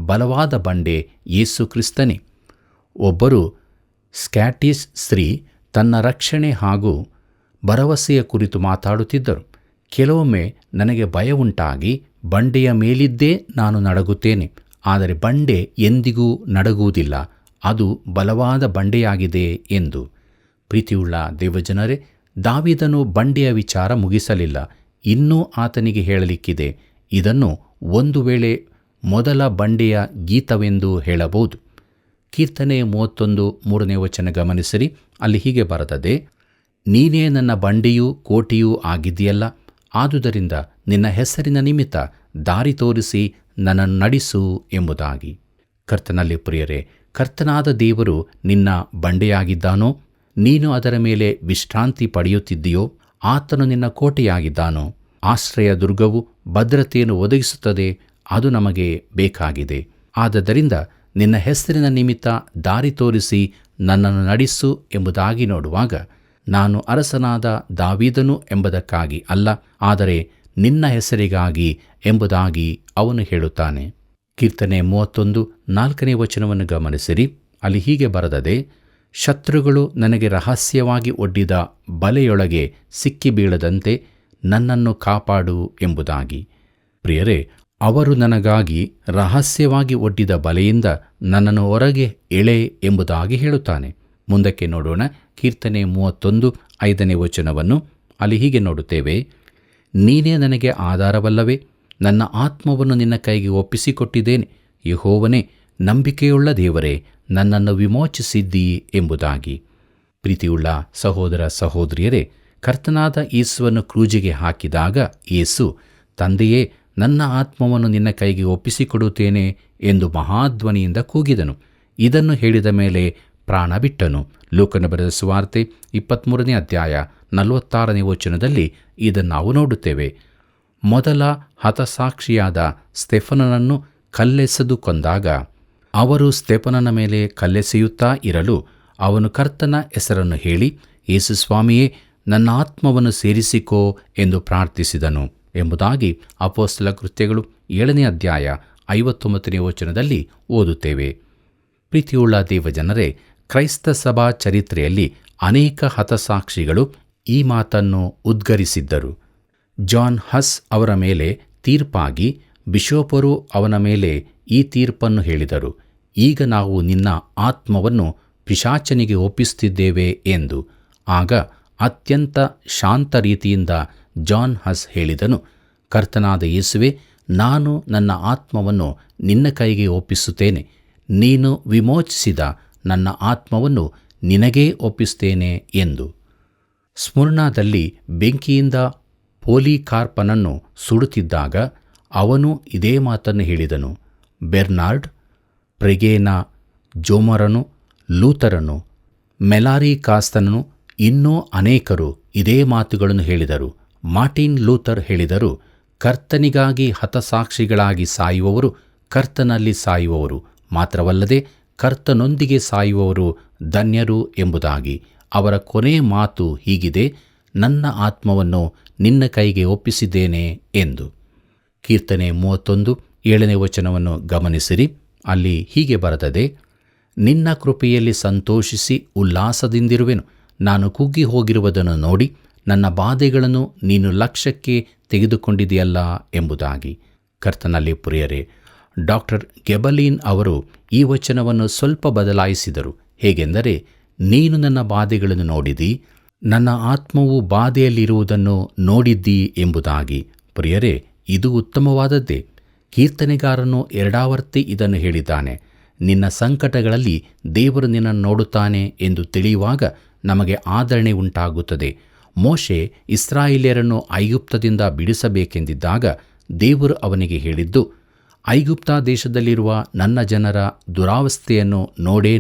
ಬಲವಾದ ಬಂಡೆ ಯೇಸು ಕ್ರಿಸ್ತನೇ. ಒಬ್ಬರು ಸ್ಕ್ಯಾಟಿಷ್ ಸ್ತ್ರೀ ತನ್ನ ರಕ್ಷಣೆ ಹಾಗೂ ಭರವಸೆಯ ಕುರಿತು ಮಾತಾಡುತ್ತಿದ್ದರು. ಕೆಲವೊಮ್ಮೆ ನನಗೆ ಭಯವುಂಟಾಗಿ ಬಂಡೆಯ ಮೇಲಿದ್ದೇ ನಾನು ನಡಗುತ್ತೇನೆ, ಆದರೆ ಬಂಡೆ ಎಂದಿಗೂ ನಡಗುವುದಿಲ್ಲ, ಅದು ಬಲವಾದ ಬಂಡೆಯಾಗಿದೆ ಎಂದು. ಪ್ರೀತಿಯುಳ್ಳ ದೇವಜನರೇ, ದಾವೀದನು ಬಂಡೆಯ ವಿಚಾರ ಮುಗಿಸಲಿಲ್ಲ. ಇನ್ನೂ ಆತನಿಗೆ ಹೇಳಲಿಕ್ಕಿದೆ. ಇದನ್ನು ಒಂದು ವೇಳೆ ಮೊದಲ ಬಂಡೆಯ ಗೀತವೆಂದು ಹೇಳಬಹುದು. ಕೀರ್ತನೆ 31 3ನೇ ವಚನ ಗಮನಿಸಿರಿ. ಅಲ್ಲಿ ಹೀಗೆ ಬರೆದದೆ, ನೀನೇ ನನ್ನ ಬಂಡೆಯೂ ಕೋಟೆಯೂ ಆಗಿದೆಯಲ್ಲ, ಆದುದರಿಂದ ನಿನ್ನ ಹೆಸರಿನ ನಿಮಿತ್ತ ದಾರಿ ತೋರಿಸಿ ನನ್ನನ್ನು ನಡೆಸು ಎಂಬುದಾಗಿ. ಕರ್ತನಲ್ಲಿ ಪ್ರಿಯರೇ, ಕರ್ತನಾದ ದೇವರು ನಿನ್ನ ಬಂಡೆಯಾಗಿದ್ದಾನೋ? ನೀನು ಅದರ ಮೇಲೆ ವಿಶ್ರಾಂತಿ ಪಡೆಯುತ್ತಿದ್ದೀಯೋ? ಆತನು ನಿನ್ನ ಕೋಟೆಯಾಗಿದ್ದಾನೋ? ಆಶ್ರಯ ದುರ್ಗವು ಭದ್ರತೆಯನ್ನು ಒದಗಿಸುತ್ತದೆ. ಅದು ನಮಗೆ ಬೇಕಾಗಿದೆ. ಆದದರಿಂದ ನಿನ್ನ ಹೆಸರಿನ ನಿಮಿತ್ತ ದಾರಿ ತೋರಿಸಿ ನನ್ನನ್ನು ನಡೆಸು ಎಂಬುದಾಗಿ ನೋಡುವಾಗ, ನಾನು ಅರಸನಾದ ದಾವೀದನು ಎಂಬುದಕ್ಕಾಗಿ ಅಲ್ಲ, ಆದರೆ ನಿನ್ನ ಹೆಸರಿಗಾಗಿ ಎಂಬುದಾಗಿ ಅವನು ಹೇಳುತ್ತಾನೆ. ಕೀರ್ತನೆ 31 4ನೇ ವಚನವನ್ನು ಗಮನಿಸಿರಿ. ಅಲ್ಲಿ ಹೀಗೆ ಬರೆದದೆ, ಶತ್ರುಗಳು ನನಗೆ ರಹಸ್ಯವಾಗಿ ಒಡ್ಡಿದ ಬಲೆಯೊಳಗೆ ಸಿಕ್ಕಿ ಬೀಳದಂತೆ ನನ್ನನ್ನು ಕಾಪಾಡು ಎಂಬುದಾಗಿ. ಪ್ರಿಯರೇ, ಅವರು ನನಗಾಗಿ ರಹಸ್ಯವಾಗಿ ಒಡ್ಡಿದ ಬಲೆಯಿಂದ ನನ್ನನ್ನು ಹೊರಗೆ ಎಳೆ ಎಂಬುದಾಗಿ ಹೇಳುತ್ತಾನೆ. ಮುಂದಕ್ಕೆ ನೋಡೋಣ. ಕೀರ್ತನೆ 31 5ನೇ ವಚನವನ್ನು. ಅಲ್ಲಿ ಹೀಗೆ ನೋಡುತ್ತೇವೆ, ನೀನೇ ನನಗೆ ಆಧಾರವಲ್ಲವೇ? ನನ್ನ ಆತ್ಮವನ್ನು ನಿನ್ನ ಕೈಗೆ ಒಪ್ಪಿಸಿಕೊಟ್ಟಿದ್ದೇನೆ. ಯೆಹೋವನೇ, ನಂಬಿಕೆಯುಳ್ಳ ದೇವರೇ, ನನ್ನನ್ನು ವಿಮೋಚಿಸಿದ್ದೀ ಎಂಬುದಾಗಿ. ಪ್ರೀತಿಯುಳ್ಳ ಸಹೋದರ ಸಹೋದರಿಯರೇ, ಕರ್ತನಾದ ಯೇಸುವನ್ನು ಕ್ರೂಜಿಗೆ ಹಾಕಿದಾಗ ಯೇಸು, ತಂದೆಯೇ, ನನ್ನ ಆತ್ಮವನ್ನು ನಿನ್ನ ಕೈಗೆ ಒಪ್ಪಿಸಿಕೊಡುತ್ತೇನೆ ಎಂದು ಮಹಾಧ್ವನಿಯಿಂದ ಕೂಗಿದನು. ಇದನ್ನು ಹೇಳಿದ ಮೇಲೆ ಪ್ರಾಣ ಬಿಟ್ಟನು. ಲೂಕನ ಬರೆದ ಸುವಾರ್ತೆ 23ನೇ ಅಧ್ಯಾಯ 46ನೇ ವಚನದಲ್ಲಿ ಇದನ್ನು ನಾವು ನೋಡುತ್ತೇವೆ. ಮೊದಲ ಹತಸಾಕ್ಷಿಯಾದ ಸ್ತೆಫನನನ್ನು ಕಲ್ಲೆಸೆದು ಕೊಂದಾಗ ಅವರು ಸ್ತೆಫನನ ಮೇಲೆ ಕಲ್ಲೆಸೆಯುತ್ತಾ ಇರಲು ಅವನು ಕರ್ತನ ಹೆಸರನ್ನು ಹೇಳಿ, ಯೇಸು ಸ್ವಾಮಿಯೇ, ನನ್ನ ಆತ್ಮವನ್ನು ಸೇರಿಸಿಕೋ ಎಂದು ಪ್ರಾರ್ಥಿಸಿದನು ಎಂಬುದಾಗಿ ಅಪೊಸ್ತಲ ಕೃತ್ಯಗಳು 7ನೇ ಅಧ್ಯಾಯ 59ನೇ ವಚನದಲ್ಲಿ ಓದುತ್ತೇವೆ. ಪ್ರೀತಿಯುಳ್ಳ ದೇವಜನರೇ, ಕ್ರೈಸ್ತ ಸಭಾ ಚರಿತ್ರೆಯಲ್ಲಿ ಅನೇಕ ಹತಸಾಕ್ಷಿಗಳು ಈ ಮಾತನ್ನು ಉದ್ಗರಿಸಿದ್ದರು. ಜಾನ್ ಹಸ್ ಅವರ ಮೇಲೆ ತೀರ್ಪಾಗಿ ಬಿಷೋಪರು ಅವನ ಮೇಲೆ ಈ ತೀರ್ಪನ್ನು ಹೇಳಿದರು, ಈಗ ನಾವು ನಿನ್ನ ಆತ್ಮವನ್ನು ಪಿಶಾಚನಿಗೆ ಒಪ್ಪಿಸುತ್ತಿದ್ದೇವೆ ಎಂದು. ಆಗ ಅತ್ಯಂತ ಶಾಂತ ರೀತಿಯಿಂದ ಜಾನ್ ಹಸ್ ಹೇಳಿದನು, ಕರ್ತನಾದ ಯೇಸುವೆ, ನಾನು ನನ್ನ ಆತ್ಮವನ್ನು ನಿನ್ನ ಕೈಗೆ ಒಪ್ಪಿಸುತ್ತೇನೆ. ನೀನು ವಿಮೋಚಿಸಿದ ನನ್ನ ಆತ್ಮವನ್ನು ನಿನಗೇ ಒಪ್ಪಿಸುತ್ತೇನೆ ಎಂದು. ಸ್ಮುರ್ನಾದಲ್ಲಿ ಬೆಂಕಿಯಿಂದ ಪೋಲಿಕಾರ್ಪನನ್ನು ಸುಡುತ್ತಿದ್ದಾಗ ಅವನು ಇದೇ ಮಾತನ್ನು ಹೇಳಿದನು. ಬೆರ್ನಾರ್ಡ್, ಪ್ರೆಗೇನ, ಜೋಮರನು, ಲೂಥರನು, ಮೆಲಾರಿಕಾಸ್ತನನು, ಇನ್ನೂ ಅನೇಕರು ಇದೇ ಮಾತುಗಳನ್ನು ಹೇಳಿದರು. ಮಾರ್ಟಿನ್ ಲೂಥರ್ ಹೇಳಿದರು, ಕರ್ತನಿಗಾಗಿ ಹತಸಾಕ್ಷಿಗಳಾಗಿ ಸಾಯುವವರು ಕರ್ತನಲ್ಲಿ ಸಾಯುವವರು, ಮಾತ್ರವಲ್ಲದೆ ಕರ್ತನೊಂದಿಗೆ ಸಾಯುವವರು ಧನ್ಯರು ಎಂಬುದಾಗಿ. ಅವರ ಕೊನೆ ಮಾತು ಹೀಗಿದೆ, ನನ್ನ ಆತ್ಮವನ್ನು ನಿನ್ನ ಕೈಗೆ ಒಪ್ಪಿಸಿದ್ದೇನೆ ಎಂದು. ಕೀರ್ತನೆ 31 7ನೇ ವಚನವನ್ನು ಗಮನಿಸಿರಿ. ಅಲ್ಲಿ ಹೀಗೆ ಬರೆದದೆ, ನಿನ್ನ ಕೃಪೆಯಲ್ಲಿ ಸಂತೋಷಿಸಿ ಉಲ್ಲಾಸದಿಂದಿರುವೆನು. ನಾನು ಕುಗ್ಗಿ ಹೋಗಿರುವುದನ್ನು ನೋಡಿ ನನ್ನ ಬಾಧೆಗಳನ್ನು ನೀನು ಲಕ್ಷ್ಯಕ್ಕೆ ತೆಗೆದುಕೊಂಡಿದೆಯಲ್ಲ ಎಂಬುದಾಗಿ. ಕರ್ತನಲ್ಲಿ ಪ್ರಿಯರೇ, ಡಾಕ್ಟರ್ ಗೆಬಲೀನ್ ಅವರು ಈ ವಚನವನ್ನು ಸ್ವಲ್ಪ ಬದಲಾಯಿಸಿದರು. ಹೇಗೆಂದರೆ, ನೀನು ನನ್ನ ಬಾಧೆಗಳನ್ನು ನೋಡಿದಿ, ನನ್ನ ಆತ್ಮವು ಬಾಧೆಯಲ್ಲಿರುವುದನ್ನು ನೋಡಿದ್ದೀ ಎಂಬುದಾಗಿ. ಪ್ರಿಯರೇ, ಇದು ಉತ್ತಮವಾದದ್ದೇ. ಕೀರ್ತನೆಗಾರನು ಎರಡಾವರ್ತಿ ಇದನ್ನು ಹೇಳಿದ್ದಾನೆ. ನಿನ್ನ ಸಂಕಟಗಳಲ್ಲಿ ದೇವರು ನಿನ್ನನ್ನು ನೋಡುತ್ತಾನೆ ಎಂದು ತಿಳಿಯುವಾಗ ನಮಗೆ ಆದರಣೆ ಉಂಟಾಗುತ್ತದೆ. ಮೋಶೆ ಇಸ್ರಾಯೇಲ್ಯರನ್ನು ಐಗುಪ್ತದಿಂದ ಬಿಡಿಸಬೇಕೆಂದಿದ್ದಾಗ ದೇವರು ಅವನಿಗೆ ಹೇಳಿದ್ದು, ಐಗುಪ್ತ ದೇಶದಲ್ಲಿರುವ ನನ್ನ ಜನರ ದುರಾವಸ್ಥೆಯನ್ನು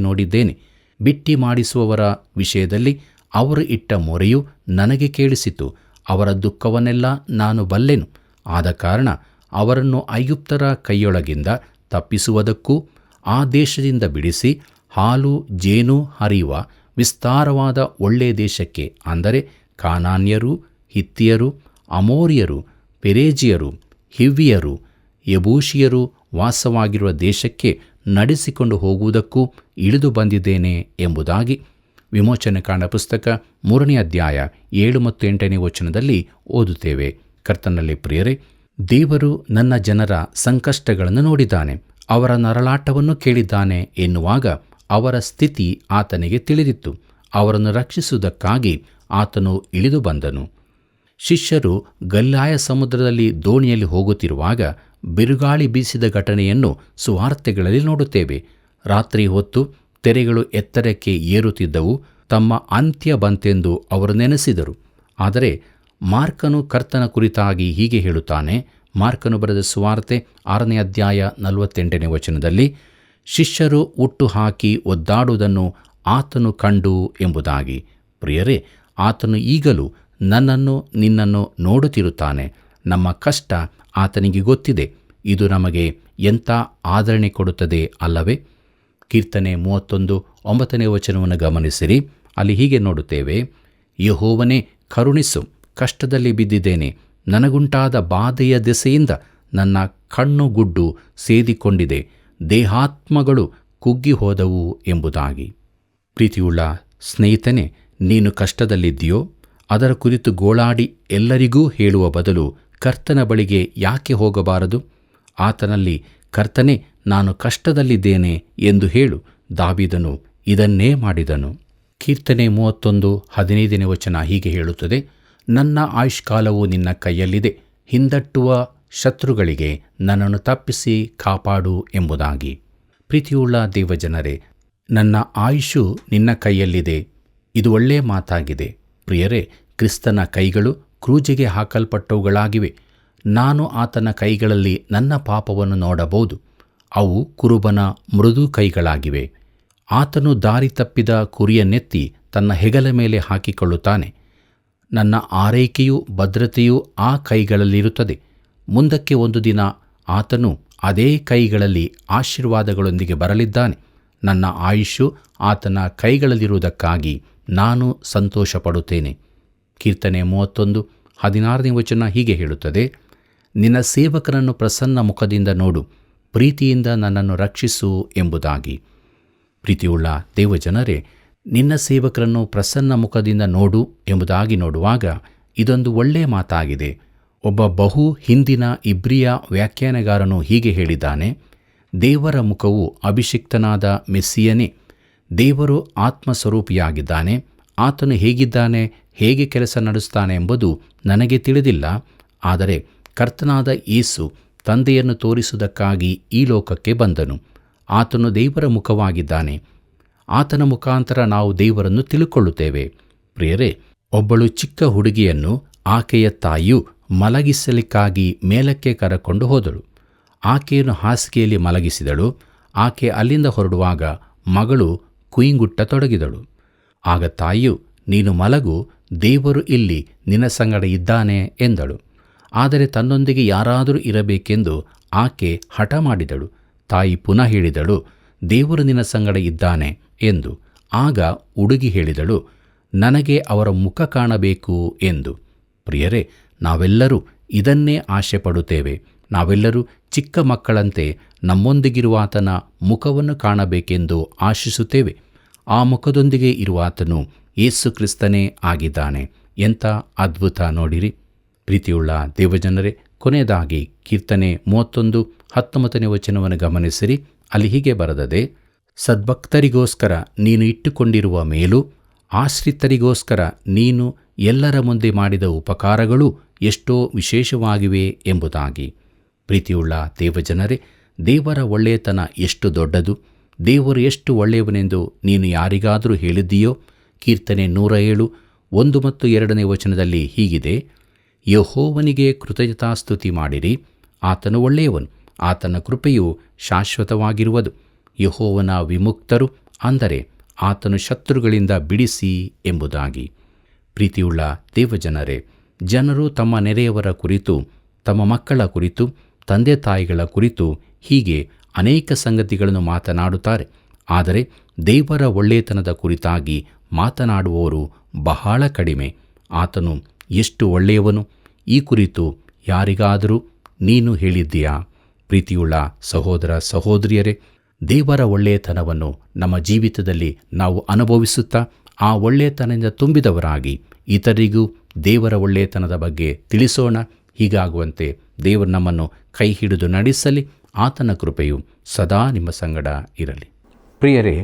ನೋಡಿದ್ದೇನೆ. ಬಿಟ್ಟಿ ಮಾಡಿಸುವವರ ವಿಷಯದಲ್ಲಿ ಅವರು ಇಟ್ಟ ಮೊರೆಯು ನನಗೆ ಕೇಳಿಸಿತು. ಅವರ ದುಃಖವನ್ನೆಲ್ಲ ನಾನು ಬಲ್ಲೆನು. ಆದ ಕಾರಣ ಅವರನ್ನು ಐಗುಪ್ತರ ಕೈಯೊಳಗಿಂದ ತಪ್ಪಿಸುವುದಕ್ಕೂ ಆ ದೇಶದಿಂದ ಬಿಡಿಸಿ ಹಾಲು ಜೇನು ಹರಿಯುವ ವಿಸ್ತಾರವಾದ ಒಳ್ಳೆಯ ದೇಶಕ್ಕೆ, ಅಂದರೆ ಕಾನಾನ್ಯರು, ಹಿತ್ತಿಯರು, ಅಮೋರಿಯರು, ಪೆರೇಜಿಯರು, ಹಿವ್ವಿಯರು, ಯಬೂಷಿಯರು ವಾಸವಾಗಿರುವ ದೇಶಕ್ಕೆ ನಡೆಸಿಕೊಂಡು ಹೋಗುವುದಕ್ಕೂ ಇಳಿದು ಬಂದಿದ್ದೇನೆ ಎಂಬುದಾಗಿ ವಿಮೋಚನಕಾಂಡ ಪುಸ್ತಕ 3ನೇ ಅಧ್ಯಾಯ 7 ಮತ್ತು 8ನೇ ವಚನದಲ್ಲಿ ಓದುತ್ತೇವೆ. ಕರ್ತನಲ್ಲಿ ಪ್ರಿಯರೇ, ದೇವರು ನನ್ನ ಜನರ ಸಂಕಷ್ಟಗಳನ್ನು ನೋಡಿದ್ದಾನೆ, ಅವರ ನರಳಾಟವನ್ನು ಕೇಳಿದ್ದಾನೆ ಎನ್ನುವಾಗ ಅವರ ಸ್ಥಿತಿ ಆತನಿಗೆ ತಿಳಿದಿತ್ತು. ಅವರನ್ನು ರಕ್ಷಿಸುವುದಕ್ಕಾಗಿ ಆತನು ಇಳಿದು ಬಂದನು. ಶಿಷ್ಯರು ಗಲಿಲಾಯ ಸಮುದ್ರದಲ್ಲಿ ದೋಣಿಯಲ್ಲಿ ಹೋಗುತ್ತಿರುವಾಗ ಬಿರುಗಾಳಿ ಬೀಸಿದ ಘಟನೆಯನ್ನು ಸುವಾರ್ತೆಗಳಲ್ಲಿ ನೋಡುತ್ತೇವೆ. ರಾತ್ರಿ ಹೊತ್ತು ತೆರೆಗಳು ಎತ್ತರಕ್ಕೆ ಏರುತ್ತಿದ್ದವು. ತಮ್ಮ ಅಂತ್ಯ ಬಂತೆಂದು ಅವರು ನೆನೆಸಿದರು. ಆದರೆ ಮಾರ್ಕನು ಕರ್ತನ ಕುರಿತಾಗಿ ಹೀಗೆ ಹೇಳುತ್ತಾನೆ. ಮಾರ್ಕನು ಬರೆದ ಸುವಾರ್ತೆ 6ನೇ ಅಧ್ಯಾಯ 48ನೇ ವಚನದಲ್ಲಿ, ಶಿಷ್ಯರು ಹುಟ್ಟು ಹಾಕಿ ಒದ್ದಾಡುವುದನ್ನು ಆತನು ಕಂಡು ಎಂಬುದಾಗಿ. ಪ್ರಿಯರೇ, ಆತನು ಈಗಲೂ ನನ್ನನ್ನು ನಿನ್ನನ್ನು ನೋಡುತ್ತಿರುತ್ತಾನೆ. ನಮ್ಮ ಕಷ್ಟ ಆತನಿಗೆ ಗೊತ್ತಿದೆ. ಇದು ನಮಗೆ ಎಂಥ ಆದರಣೆ ಕೊಡುತ್ತದೆ ಅಲ್ಲವೇ? ಕೀರ್ತನೆ 31:9ನೇ ವಚನವನ್ನು ಗಮನಿಸಿರಿ. ಅಲ್ಲಿ ಹೀಗೆ ನೋಡುತ್ತೇವೆ, ಯೆಹೋವನೇ ಕರುಣಿಸು, ಕಷ್ಟದಲ್ಲಿ ಬಿದ್ದಿದ್ದೇನೆ. ನನಗುಂಟಾದ ಬಾಧೆಯ ದೆಸೆಯಿಂದ ನನ್ನ ಕಣ್ಣುಗುಡ್ಡು ಸೇದಿಕೊಂಡಿದೆ, ದೇಹಾತ್ಮಗಳು ಕುಗ್ಗಿ ಹೋದವು ಎಂಬುದಾಗಿ. ಪ್ರೀತಿಯುಳ್ಳ ಸ್ನೇಹಿತನೇ, ನೀನು ಕಷ್ಟದಲ್ಲಿದ್ದೀಯೋ? ಅದರ ಕುರಿತು ಗೋಳಾಡಿ ಎಲ್ಲರಿಗೂ ಹೇಳುವ ಬದಲು ಕರ್ತನ ಬಳಿಗೆ ಯಾಕೆ ಹೋಗಬಾರದು? ಆತನಲ್ಲಿ, ಕರ್ತನೇ, ನಾನು ಕಷ್ಟದಲ್ಲಿದ್ದೇನೆ ಎಂದು ಹೇಳು. ದಾವೀದನು ಇದನ್ನೇ ಮಾಡಿದನು. ಕೀರ್ತನೆ 31:15ನೇ ವಚನ ಹೀಗೆ ಹೇಳುತ್ತದೆ, ನನ್ನ ಆಯುಷ್ಕಾಲವು ನಿನ್ನ ಕೈಯಲ್ಲಿದೆ, ಹಿಂದಟ್ಟುವ ಶತ್ರುಗಳಿಗೆ ನನ್ನನ್ನು ತಪ್ಪಿಸಿ ಕಾಪಾಡು ಎಂಬುದಾಗಿ. ಪ್ರೀತಿಯುಳ್ಳ ದೇವಜನರೇ, ನನ್ನ ಆಯುಷು ನಿನ್ನ ಕೈಯಲ್ಲಿದೆ. ಇದು ಒಳ್ಳೆಯ ಮಾತಾಗಿದೆ. ಪ್ರಿಯರೇ, ಕ್ರಿಸ್ತನ ಕೈಗಳು ಕ್ರೂಜಿಗೆ ಹಾಕಲ್ಪಟ್ಟವುಗಳಾಗಿವೆ. ನಾನು ಆತನ ಕೈಗಳಲ್ಲಿ ನನ್ನ ಪಾಪವನ್ನು ನೋಡಬಹುದು. ಅವು ಕುರುಬನ ಮೃದು ಕೈಗಳಾಗಿವೆ. ಆತನು ದಾರಿ ತಪ್ಪಿದ ಕುರಿಯನ್ನೆತ್ತಿ ತನ್ನ ಹೆಗಲ ಮೇಲೆ ಹಾಕಿಕೊಳ್ಳುತ್ತಾನೆ. ನನ್ನ ಆರೈಕೆಯೂ ಭದ್ರತೆಯೂ ಆ ಕೈಗಳಲ್ಲಿರುತ್ತದೆ. ಮುಂದಕ್ಕೆ ಒಂದು ದಿನ ಆತನು ಅದೇ ಕೈಗಳಲ್ಲಿ ಆಶೀರ್ವಾದಗಳೊಂದಿಗೆ ಬರಲಿದ್ದಾನೆ. ನನ್ನ ಆಯುಷ್ಯು ಆತನ ಕೈಗಳಲ್ಲಿರುವುದಕ್ಕಾಗಿ ನಾನು ಸಂತೋಷಪಡುತ್ತೇನೆ. ಕೀರ್ತನೆ 31:16 ಹೀಗೆ ಹೇಳುತ್ತದೆ, ನಿನ್ನ ಸೇವಕನನ್ನು ಪ್ರಸನ್ನ ಮುಖದಿಂದ ನೋಡು, ಪ್ರೀತಿಯಿಂದ ನನ್ನನ್ನು ರಕ್ಷಿಸು ಎಂಬುದಾಗಿ. ಪ್ರೀತಿಯುಳ್ಳ ದೇವಜನರೇ, ನಿನ್ನ ಸೇವಕರನ್ನು ಪ್ರಸನ್ನ ಮುಖದಿಂದ ನೋಡು ಎಂಬುದಾಗಿ ನೋಡುವಾಗ ಇದೊಂದು ಒಳ್ಳೆಯ ಮಾತಾಗಿದೆ. ಒಬ್ಬ ಬಹು ಹಿಂದಿನ ಇಬ್ರಿಯ ವ್ಯಾಖ್ಯಾನಗಾರನು ಹೀಗೆ ಹೇಳಿದ್ದಾನೆ, ದೇವರ ಮುಖವು ಅಭಿಷಿಕ್ತನಾದ ಮೆಸ್ಸಿಯನೇ. ದೇವರು ಆತ್ಮಸ್ವರೂಪಿಯಾಗಿದ್ದಾನೆ. ಆತನು ಹೇಗಿದ್ದಾನೆ, ಹೇಗೆ ಕೆಲಸ ನಡೆಸ್ತಾನೆ ಎಂಬುದು ನನಗೆ ತಿಳಿದಿಲ್ಲ. ಆದರೆ ಕರ್ತನಾದ ಯೇಸು ತಂದೆಯನ್ನು ತೋರಿಸುವುದಕ್ಕಾಗಿ ಈ ಲೋಕಕ್ಕೆ ಬಂದನು. ಆತನು ದೇವರ ಮುಖವಾಗಿದ್ದಾನೆ. ಆತನ ಮುಖಾಂತರ ನಾವು ದೇವರನ್ನು ತಿಳುಕೊಳ್ಳುತ್ತೇವೆ. ಪ್ರಿಯರೇ, ಒಬ್ಬಳು ಚಿಕ್ಕ ಹುಡುಗಿಯನ್ನು ಆಕೆಯ ತಾಯಿಯು ಮಲಗಿಸಲಿಕ್ಕಾಗಿ ಮೇಲಕ್ಕೆ ಕರಕೊಂಡು ಹೋದಳು. ಆಕೆಯನ್ನು ಹಾಸಿಗೆಯಲ್ಲಿ ಮಲಗಿಸಿದಳು. ಆಕೆ ಅಲ್ಲಿಂದ ಹೊರಡುವಾಗ ಮಗಳು ಕುಯಿಂಗುಟ್ಟತೊಡಗಿದಳು. ಆಗ ತಾಯಿಯು, ನೀನು ಮಲಗು, ದೇವರು ಇಲ್ಲಿ ನಿನ್ನ ಸಂಗಡ ಇದ್ದಾನೆ ಎಂದಳು. ಆದರೆ ತನ್ನೊಂದಿಗೆ ಯಾರಾದರೂ ಇರಬೇಕೆಂದು ಆಕೆ ಹಠ ಮಾಡಿದಳು. ತಾಯಿ ಪುನಃ ಹೇಳಿದಳು, ದೇವರು ನಿನ್ನ ಸಂಗಡ ಇದ್ದಾನೆ ಎಂದು. ಆಗ ಹುಡುಗಿ ಹೇಳಿದಳು, ನನಗೆ ಅವರ ಮುಖ ಕಾಣಬೇಕು ಎಂದು. ಪ್ರಿಯರೇ, ನಾವೆಲ್ಲರೂ ಇದನ್ನೇ ಆಶೆ ಪಡುತ್ತೇವೆ. ನಾವೆಲ್ಲರೂ ಚಿಕ್ಕ ಮಕ್ಕಳಂತೆ ನಮ್ಮೊಂದಿಗಿರುವ ಆತನ ಮುಖವನ್ನು ಕಾಣಬೇಕೆಂದು ಆಶಿಸುತ್ತೇವೆ. ಆ ಮುಖದೊಂದಿಗೆ ಇರುವ ಆತನು ಯೇಸು ಕ್ರಿಸ್ತನೇ ಆಗಿದ್ದಾನೆ. ಎಂಥ ಅದ್ಭುತ ನೋಡಿರಿ. ಪ್ರೀತಿಯುಳ್ಳ ದೇವಜನರೇ, ಕೊನೆಯದಾಗಿ ಕೀರ್ತನೆ 31:19 ಗಮನಿಸಿರಿ. ಅಲ್ಲಿ ಹೀಗೆ ಬರೆದದೆ, ಸದ್ಭಕ್ತರಿಗೋಸ್ಕರ ನೀನು ಇಟ್ಟುಕೊಂಡಿರುವ ಮೇಲು, ಆಶ್ರಿತರಿಗೋಸ್ಕರ ನೀನು ಎಲ್ಲರ ಮುಂದೆ ಮಾಡಿದ ಉಪಕಾರಗಳು ಎಷ್ಟೋ ವಿಶೇಷವಾಗಿವೆ ಎಂಬುದಾಗಿ. ಪ್ರೀತಿಯುಳ್ಳ ದೇವಜನರೇ, ದೇವರ ಒಳ್ಳೆಯತನ ಎಷ್ಟು ದೊಡ್ಡದು, ದೇವರು ಎಷ್ಟು ಒಳ್ಳೆಯವನೆಂದು ನೀನು ಯಾರಿಗಾದರೂ ಹೇಳಿದ್ದೀಯೋ? ಕೀರ್ತನೆ 107:1 ಮತ್ತು 2 ಹೀಗಿದೆ, ಯೆಹೋವನಿಗೆ ಕೃತಜ್ಞತಾಸ್ತುತಿ ಮಾಡಿರಿ, ಆತನು ಒಳ್ಳೆಯವನು, ಆತನ ಕೃಪೆಯು ಶಾಶ್ವತವಾಗಿರುವುದು. ಯೆಹೋವನ ವಿಮುಕ್ತರು, ಅಂದರೆ ಆತನು ಶತ್ರುಗಳಿಂದ ಬಿಡಿಸಿ ಎಂಬುದಾಗಿ. ಪ್ರೀತಿಯುಳ್ಳ ದೇವಜನರೇ, ಜನರು ತಮ್ಮ ನೆರೆಯವರ ಕುರಿತು, ತಮ್ಮ ಮಕ್ಕಳ ಕುರಿತು, ತಂದೆ ತಾಯಿಗಳ ಕುರಿತು ಹೀಗೆ ಅನೇಕ ಸಂಗತಿಗಳನ್ನು ಮಾತನಾಡುತ್ತಾರೆ. ಆದರೆ ದೇವರ ಒಳ್ಳೆಯತನದ ಕುರಿತಾಗಿ ಮಾತನಾಡುವವರು ಬಹಳ ಕಡಿಮೆ. ಆತನು ಎಷ್ಟು ಒಳ್ಳೆಯವನು, ಈ ಕುರಿತು ಯಾರಿಗಾದರೂ ನೀನು ಹೇಳಿದ್ದೀಯಾ? ಪ್ರೀತಿಯುಳ್ಳ ಸಹೋದರ ಸಹೋದರಿಯರೇ, ದೇವರ ಒಳ್ಳೆಯತನವನ್ನು ನಮ್ಮ ಜೀವಿತದಲ್ಲಿ ನಾವು ಅನುಭವಿಸುತ್ತಾ ಆ ಒಳ್ಳೆಯತನದಿಂದ ತುಂಬಿದವರಾಗಿ ಇತರಿಗೂ ದೇವರ ಒಳ್ಳೆಯತನದ ಬಗ್ಗೆ ತಿಳಿಸೋಣ. ಹೀಗಾಗುವಂತೆ ದೇವರು ನಮ್ಮನ್ನು ಕೈ ಹಿಡಿದು ನಡೆಸಲಿ. ಆತನ ಕೃಪೆಯು ಸದಾ ನಿಮ್ಮ ಸಂಗಡ ಇರಲಿ. ಪ್ರಿಯರೇ,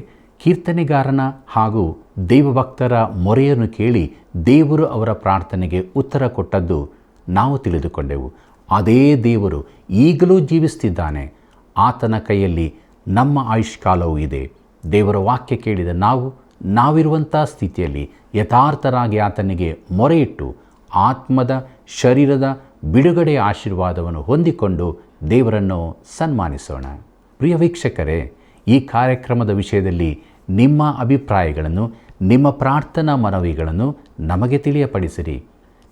ಕೀರ್ತನೆಗಾರನ ಹಾಗೂ ದೇವಭಕ್ತರ ಮೊರೆಯನ್ನು ಕೇಳಿ ದೇವರು ಅವರ ಪ್ರಾರ್ಥನೆಗೆ ಉತ್ತರ ಕೊಟ್ಟದ್ದು ನಾವು ತಿಳಿದುಕೊಂಡೆವು. ಅದೇ ದೇವರು ಈಗಲೂ ಜೀವಿಸುತ್ತಿದ್ದಾನೆ. ಆತನ ಕೈಯಲ್ಲಿ ನಮ್ಮ ಆಯುಷ್ಕಾಲವೂ ಇದೆ. ದೇವರ ವಾಕ್ಯ ಕೇಳಿದ ನಾವಿರುವಂಥ ಸ್ಥಿತಿಯಲ್ಲಿ ಯಥಾರ್ಥರಾಗಿ ಆತನಿಗೆ ಮೊರೆಯಿಟ್ಟು ಆತ್ಮದ ಶರೀರದ ಬಿಡುಗಡೆಯ ಆಶೀರ್ವಾದವನ್ನು ಹೊಂದಿಕೊಂಡು ದೇವರನ್ನು ಸನ್ಮಾನಿಸೋಣ. ಪ್ರಿಯ ವೀಕ್ಷಕರೇ, ಈ ಕಾರ್ಯಕ್ರಮದ ವಿಷಯದಲ್ಲಿ ನಿಮ್ಮ ಅಭಿಪ್ರಾಯಗಳನ್ನು, ನಿಮ್ಮ ಪ್ರಾರ್ಥನಾ ಮನವಿಗಳನ್ನು ನಮಗೆ ತಿಳಿಯಪಡಿಸಿರಿ.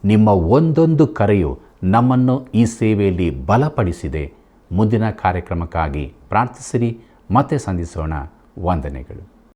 ನಿಮ್ಮ ಒಂದೊಂದು ಕರೆಯು ನಮ್ಮನ್ನು ಈ ಸೇವೆಯಲ್ಲಿ ಬಲಪಡಿಸಿದೆ. ಮುಂದಿನ ಕಾರ್ಯಕ್ರಮಕ್ಕಾಗಿ ಪ್ರಾರ್ಥಿಸಿರಿ. ಮತ್ತೆ ಸಂಧಿಸೋಣ. ವಂದನೆಗಳು.